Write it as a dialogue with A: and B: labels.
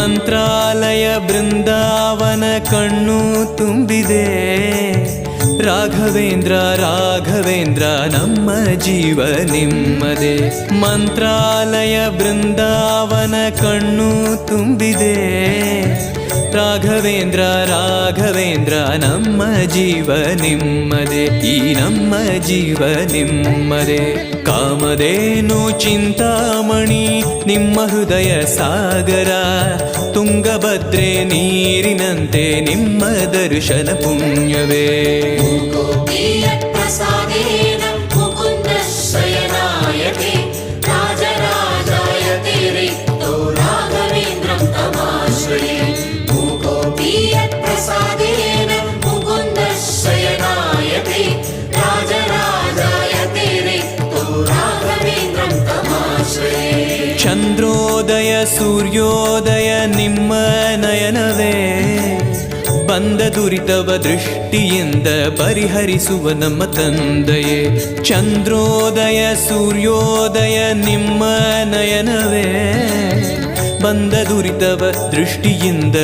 A: ಮಂತ್ರಾಲಯ ಬೃಂದಾವನ ಕಣ್ಣು ತುಂಬಿದೆ. ರಾಘವೇಂದ್ರ ರಾಘವೇಂದ್ರ ನಮ್ಮ ಜೀವ ನಿಮ್ಮದೇ. ಮಂತ್ರಾಲಯ ಬೃಂದಾವನ ಕಣ್ಣು ತುಂಬಿದೆ. ರಾಘವೇಂದ್ರ ರಾಘವೇಂದ್ರ ನಮ್ಮ ಜೀವ ನಿಮ್ಮದೇ. ಈ ನಮ್ಮ ಜೀವ ನಿಮ್ಮದೇ. ಕಾಮಧೇನು ಚಿಂತಾಮಣಿ ನಿಮ್ಮ ಹೃದಯ ಸಾಗರ. ತುಂಗಭದ್ರೆ ನೀರಿನಂತೆ ನಿಮ್ಮ ದರ್ಶನ ಪುಣ್ಯವೇ. ಚಂದ್ರೋದಯ ಸೂರ್ಯೋದಯ ನಿಮ್ಮ ನಯನವೇ. ಬಂದ ದುರಿತವ ದೃಷ್ಟಿಯಿಂದ ಪರಿಹರಿಸುವ ನಮ್ಮ ತಂದೆಯೇ. ಚಂದ್ರೋದಯ ಸೂರ್ಯೋದಯ ನಿಮ್ಮ ನಯನವೇ. ಬಂದ ದುರಿತವ ದೃಷ್ಟಿಯಿಂದ